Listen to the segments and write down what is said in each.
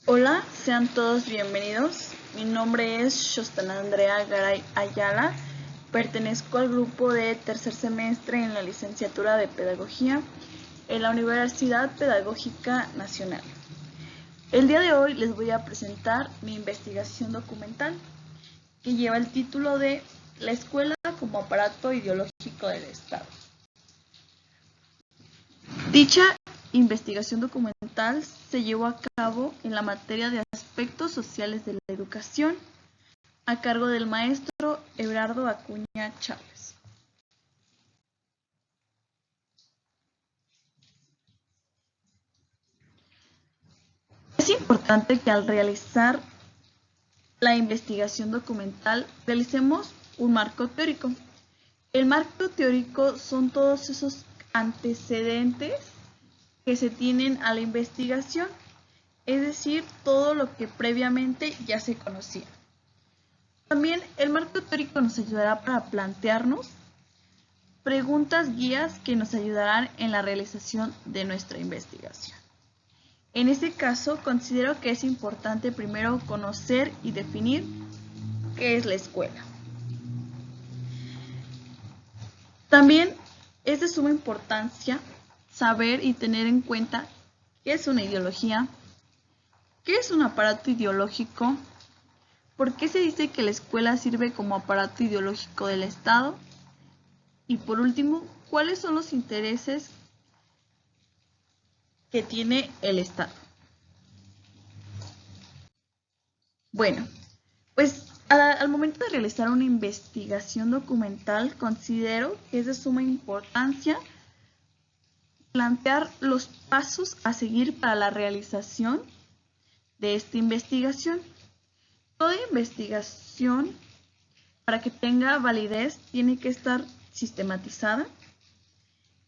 Hola, sean todos bienvenidos. Mi nombre es Shostana Andrea Garay Ayala. Pertenezco al grupo de tercer semestre en la licenciatura de Pedagogía en la Universidad Pedagógica Nacional. El día de hoy les voy a presentar mi investigación documental que lleva el título de La escuela como aparato ideológico del Estado. Dicha investigación documental se llevó a cabo en la materia de aspectos sociales de la educación a cargo del maestro Everardo Acuña Chávez. Es importante que al realizar la investigación documental realicemos un marco teórico. El marco teórico son todos esos antecedentes que se tienen a la investigación, es decir, todo lo que previamente ya se conocía. También el marco teórico nos ayudará para plantearnos preguntas guías que nos ayudarán en la realización de nuestra investigación. En este caso, considero que es importante primero conocer y definir qué es la escuela. También es de suma importancia saber y tener en cuenta qué es una ideología, qué es un aparato ideológico, por qué se dice que la escuela sirve como aparato ideológico del Estado y por último, cuáles son los intereses que tiene el Estado. Bueno, pues al momento de realizar una investigación documental, considero que es de suma importancia plantear los pasos a seguir para la realización de esta investigación. Toda investigación, para que tenga validez, tiene que estar sistematizada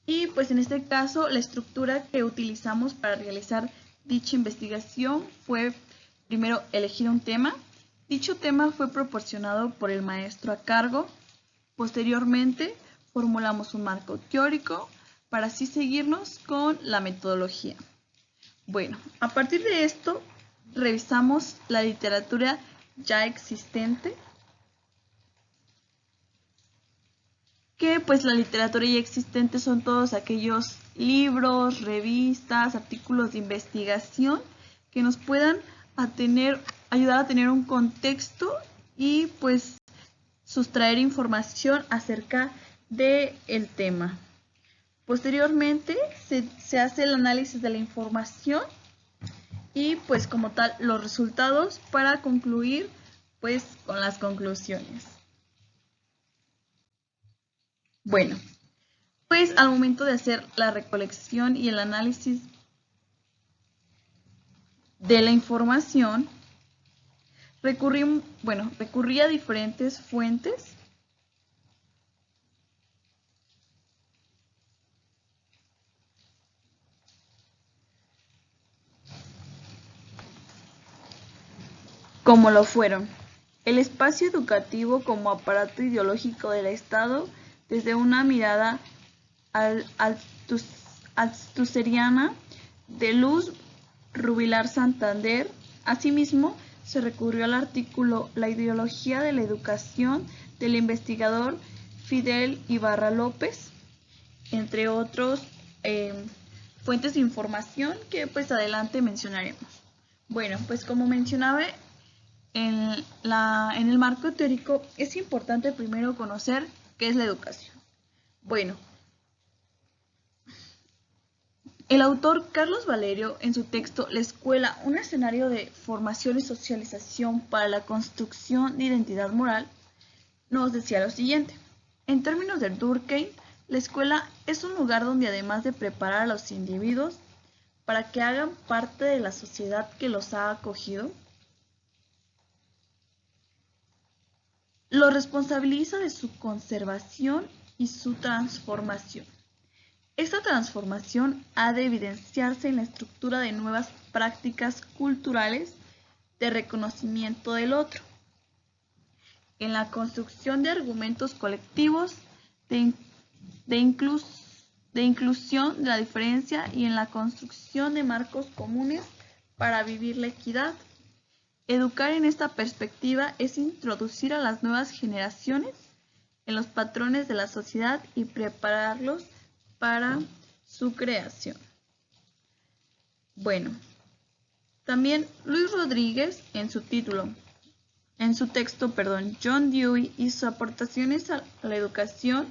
y pues en este caso la estructura que utilizamos para realizar dicha investigación fue primero elegir un tema. Dicho tema fue proporcionado por el maestro a cargo. Posteriormente formulamos un marco teórico para así seguirnos con la metodología. Bueno, a partir de esto revisamos la literatura ya existente, que pues la literatura ya existente son todos aquellos libros, revistas, artículos de investigación que nos puedan ayudar a tener un contexto y pues sustraer información acerca del tema. Posteriormente se hace el análisis de la información y pues como tal los resultados para concluir pues con las conclusiones. Bueno, pues al momento de hacer la recolección y el análisis de la información, recurrí a diferentes fuentes como lo fueron el espacio educativo como aparato ideológico del Estado desde una mirada altuseriana de Luz Rubilar Santander. Asimismo, se recurrió al artículo La ideología de la educación del investigador Fidel Ibarra López, entre otros fuentes de información que pues adelante mencionaremos. Bueno, pues como mencionaba en el marco teórico, es importante primero conocer qué es la educación. Bueno, el autor Carlos Valerio, en su texto La escuela, un escenario de formación y socialización para la construcción de identidad moral, nos decía lo siguiente. En términos de Durkheim, la escuela es un lugar donde además de preparar a los individuos para que hagan parte de la sociedad que los ha acogido, lo responsabiliza de su conservación y su transformación. Esta transformación ha de evidenciarse en la estructura de nuevas prácticas culturales de reconocimiento del otro, en la construcción de argumentos colectivos de inclusión de la diferencia y en la construcción de marcos comunes para vivir la equidad. Educar en esta perspectiva es introducir a las nuevas generaciones en los patrones de la sociedad y prepararlos para su creación. Bueno, también Luis Rodríguez en su texto, John Dewey y sus aportaciones a la educación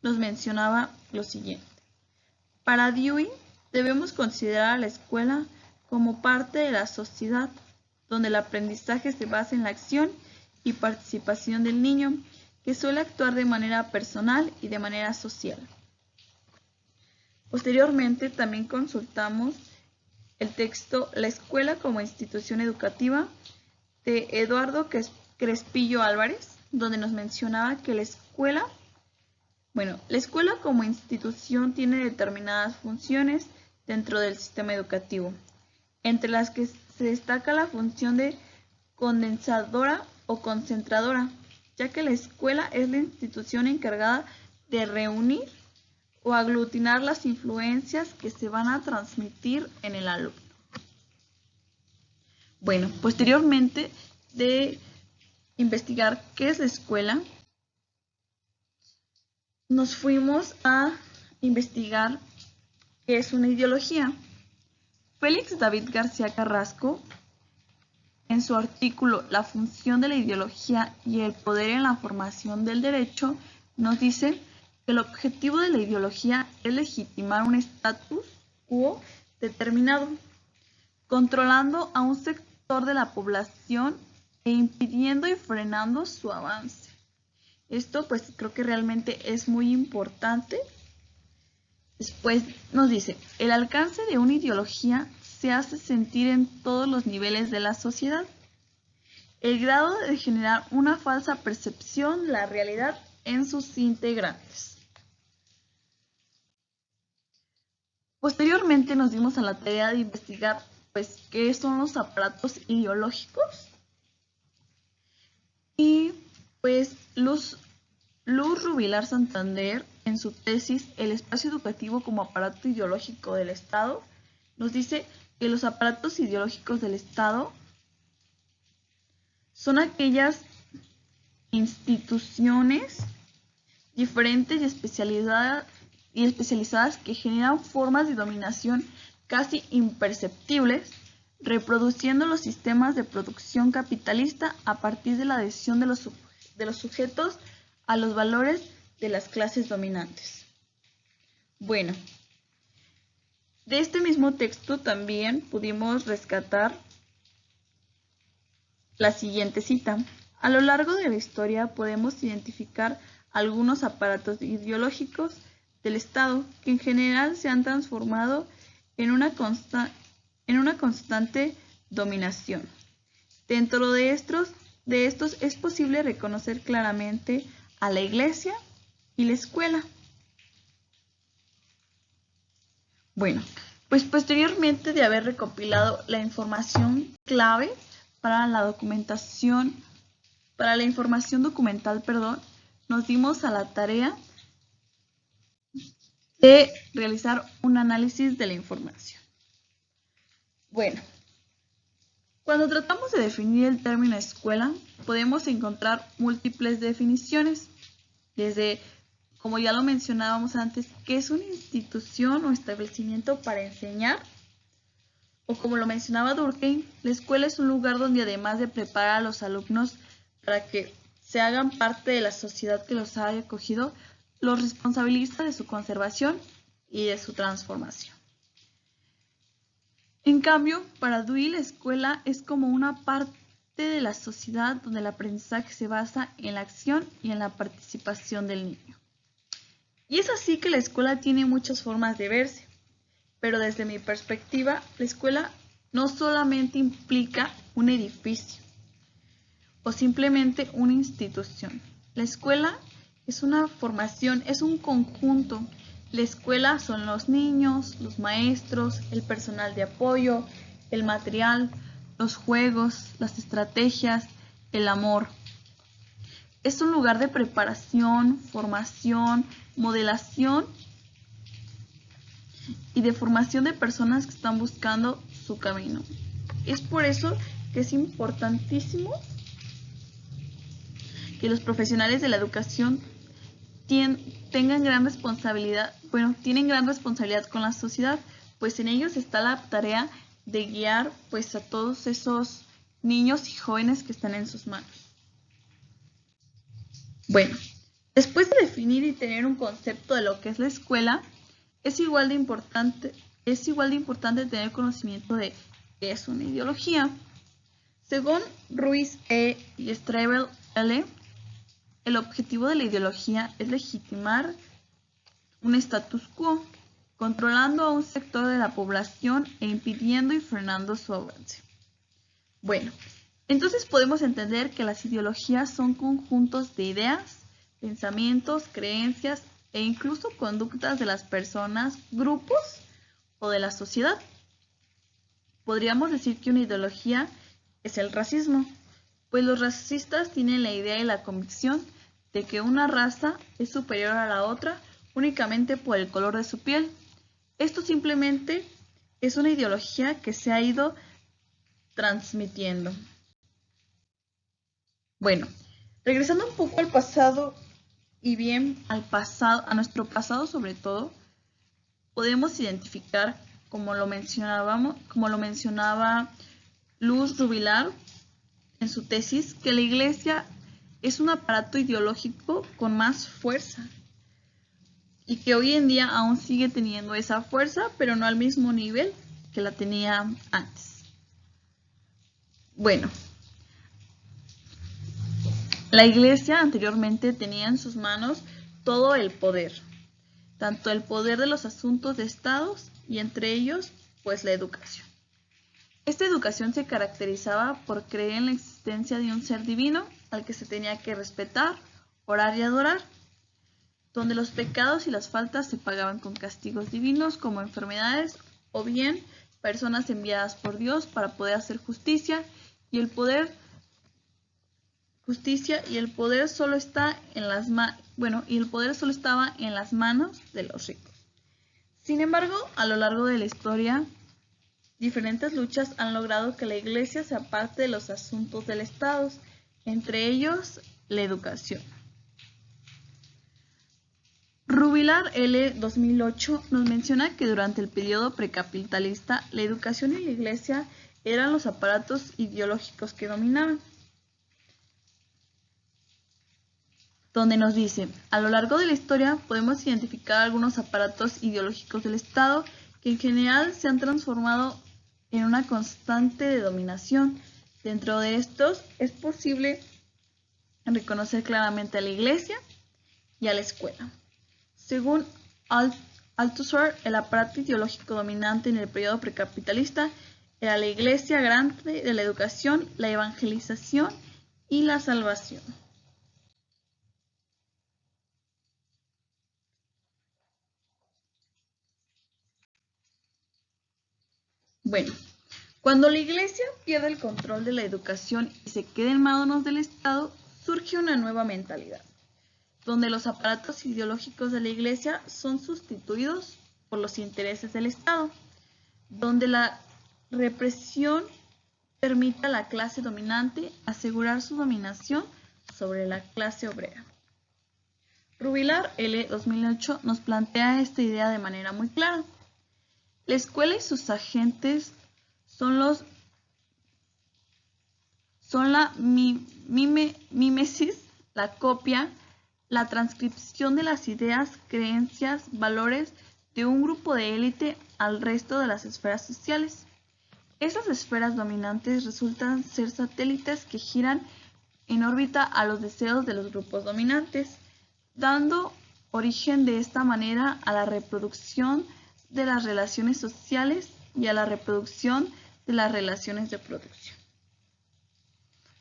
nos mencionaba lo siguiente. Para Dewey debemos considerar a la escuela como parte de la sociedad, donde el aprendizaje se basa en la acción y participación del niño, que suele actuar de manera personal y de manera social. Posteriormente también consultamos el texto La escuela como institución educativa de Eduardo Crespillo Álvarez, donde nos mencionaba que la escuela como institución tiene determinadas funciones dentro del sistema educativo, entre las que se destaca la función de condensadora o concentradora, ya que la escuela es la institución encargada de reunir o aglutinar las influencias que se van a transmitir en el alumno. Bueno, posteriormente de investigar qué es la escuela, nos fuimos a investigar qué es una ideología. Félix David García Carrasco, en su artículo La función de la ideología y el poder en la formación del derecho, nos dice que el objetivo de la ideología es legitimar un status quo determinado, controlando a un sector de la población e impidiendo y frenando su avance. Esto pues creo que realmente es muy importante. Después nos dice, el alcance de una ideología se hace sentir en todos los niveles de la sociedad. El grado de generar una falsa percepción de la realidad en sus integrantes. Posteriormente nos dimos a la tarea de investigar pues qué son los aparatos ideológicos. Y pues Luz Rubilar Santander, en su tesis El espacio educativo como aparato ideológico del Estado, nos dice que los aparatos ideológicos del Estado son aquellas instituciones diferentes y especializadas que generan formas de dominación casi imperceptibles, reproduciendo los sistemas de producción capitalista a partir de la adhesión de los sujetos a los valores de las clases dominantes. Bueno, de este mismo texto también pudimos rescatar la siguiente cita. A lo largo de la historia podemos identificar algunos aparatos ideológicos del Estado que en general se han transformado en una constante dominación. Dentro de estos es posible reconocer claramente a la Iglesia y la escuela. Bueno, pues posteriormente de haber recopilado la información clave para la información documental, nos dimos a la tarea de realizar un análisis de la información. Bueno, cuando tratamos de definir el término escuela, podemos encontrar múltiples definiciones, desde, como ya lo mencionábamos antes, qué es una institución o establecimiento para enseñar, o como lo mencionaba Durkheim, la escuela es un lugar donde además de preparar a los alumnos para que se hagan parte de la sociedad que los haya acogido, los responsabiliza de su conservación y de su transformación. En cambio, para Dewey la escuela es como una parte de la sociedad donde el aprendizaje se basa en la acción y en la participación del niño. Y es así que la escuela tiene muchas formas de verse, pero desde mi perspectiva, la escuela no solamente implica un edificio o simplemente una institución. La escuela es una formación, es un conjunto. La escuela son los niños, los maestros, el personal de apoyo, el material, los juegos, las estrategias, el amor. Es un lugar de preparación, formación, modelación y de formación de personas que están buscando su camino. Es por eso que es importantísimo que los profesionales de la educación tienen gran responsabilidad con la sociedad, pues en ellos está la tarea de guiar pues a todos esos niños y jóvenes que están en sus manos. Bueno, después de definir y tener un concepto de lo que es la escuela, es igual de importante tener conocimiento de qué es una ideología. Según Ruiz E. y Streibel L., el objetivo de la ideología es legitimar un status quo, controlando a un sector de la población e impidiendo y frenando su avance. Bueno, entonces podemos entender que las ideologías son conjuntos de ideas, pensamientos, creencias e incluso conductas de las personas, grupos o de la sociedad. Podríamos decir que una ideología es el racismo, pues los racistas tienen la idea y la convicción de que una raza es superior a la otra únicamente por el color de su piel. Esto simplemente es una ideología que se ha ido transmitiendo. Bueno, regresando un poco al pasado y bien a nuestro pasado sobre todo, podemos identificar, como lo mencionaba Luz Rubilar en su tesis, que la Iglesia es un aparato ideológico con más fuerza y que hoy en día aún sigue teniendo esa fuerza, pero no al mismo nivel que la tenía antes. Bueno, la Iglesia anteriormente tenía en sus manos todo el poder, tanto el poder de los asuntos de estados y entre ellos, pues la educación. Esta educación se caracterizaba por creer en la existencia de un ser divino al que se tenía que respetar, orar y adorar, donde los pecados y las faltas se pagaban con castigos divinos como enfermedades o bien personas enviadas por Dios para poder hacer justicia y el poder solo está en las el poder solo estaba en las manos de los ricos. Sin embargo, a lo largo de la historia, diferentes luchas han logrado que la Iglesia se aparte de los asuntos del Estado, entre ellos la educación. Rubilar L. 2008 nos menciona que durante el periodo precapitalista, la educación y la Iglesia eran los aparatos ideológicos que dominaban. Donde nos dice, a lo largo de la historia podemos identificar algunos aparatos ideológicos del Estado que en general se han transformado en una constante de dominación. Dentro de estos es posible reconocer claramente a la Iglesia y a la escuela. Según Althusser, el aparato ideológico dominante en el periodo precapitalista era la Iglesia garante de la educación, la evangelización y la salvación. Bueno, cuando la Iglesia pierde el control de la educación y se queda en manos del Estado, surge una nueva mentalidad, donde los aparatos ideológicos de la Iglesia son sustituidos por los intereses del Estado, donde la represión permite a la clase dominante asegurar su dominación sobre la clase obrera. Rubilar L. 2008 nos plantea esta idea de manera muy clara. La escuela y sus agentes son la mímesis, la copia, la transcripción de las ideas, creencias, valores de un grupo de élite al resto de las esferas sociales. Esas esferas dominantes resultan ser satélites que giran en órbita a los deseos de los grupos dominantes, dando origen de esta manera a la reproducción de las relaciones sociales y a la reproducción de las relaciones de producción.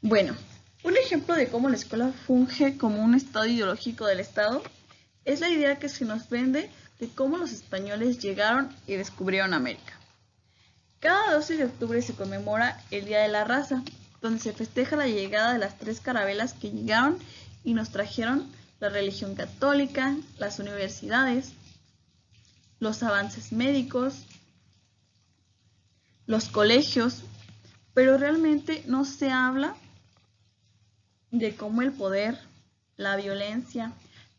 Bueno, un ejemplo de cómo la escuela funge como un estado ideológico del Estado es la idea que se nos vende de cómo los españoles llegaron y descubrieron América. Cada 12 de octubre se conmemora el Día de la Raza, donde se festeja la llegada de las 3 carabelas que llegaron y nos trajeron la religión católica, las universidades, los avances médicos, los colegios, pero realmente no se habla de cómo el poder, la violencia,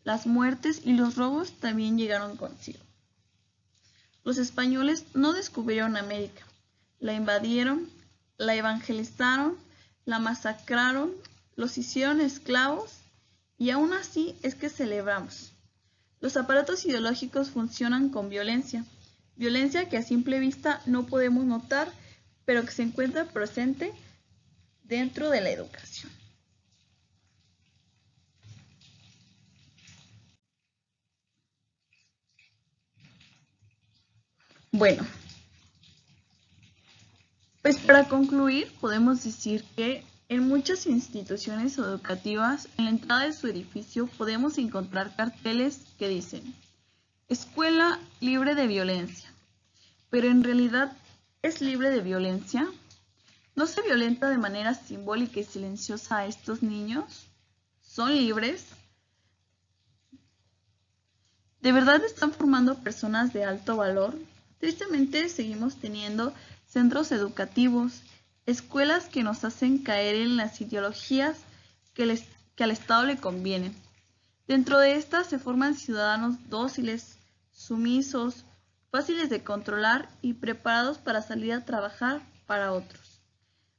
las muertes y los robos también llegaron consigo. Los españoles no descubrieron América, la invadieron, la evangelizaron, la masacraron, los hicieron esclavos y aún así es que celebramos. Los aparatos ideológicos funcionan con violencia, violencia que a simple vista no podemos notar, pero que se encuentra presente dentro de la educación. Bueno, pues para concluir podemos decir que en muchas instituciones educativas, en la entrada de su edificio podemos encontrar carteles que dicen Escuela libre de violencia, pero en realidad ¿es libre de violencia? ¿No se violenta de manera simbólica y silenciosa a estos niños? ¿Son libres? ¿De verdad están formando personas de alto valor? Tristemente seguimos teniendo centros educativos, escuelas que nos hacen caer en las ideologías que al Estado le convienen. Dentro de estas se forman ciudadanos dóciles, sumisos, fáciles de controlar y preparados para salir a trabajar para otros.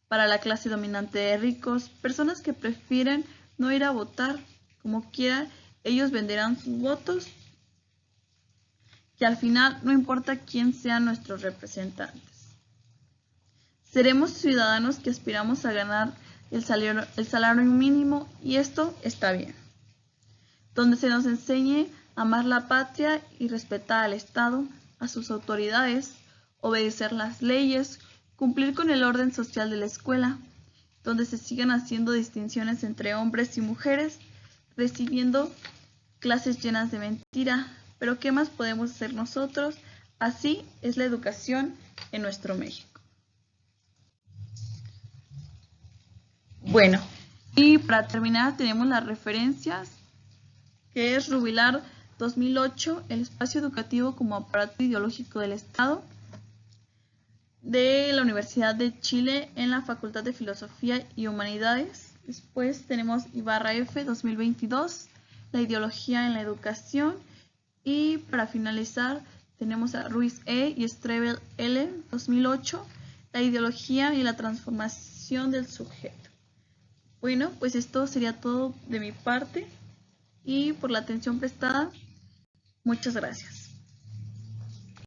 Para la clase dominante de ricos, personas que prefieren no ir a votar, como quiera, ellos venderán sus votos, que al final no importa quién sean nuestros representantes. Seremos ciudadanos que aspiramos a ganar el salario mínimo y esto está bien. Donde se nos enseñe a amar la patria y respetar al Estado, a sus autoridades, obedecer las leyes, cumplir con el orden social de la escuela, donde se sigan haciendo distinciones entre hombres y mujeres, recibiendo clases llenas de mentira. Pero ¿qué más podemos hacer nosotros? Así es la educación en nuestro México. Bueno, y para terminar tenemos las referencias, que es Rubilar 2008, el espacio educativo como aparato ideológico del Estado, de la Universidad de Chile en la Facultad de Filosofía y Humanidades. Después tenemos Ibarra F 2022, la ideología en la educación. Y para finalizar tenemos a Ruiz E y Strebel L 2008, la ideología y la transformación del sujeto. Bueno, pues esto sería todo de mi parte y por la atención prestada, muchas gracias.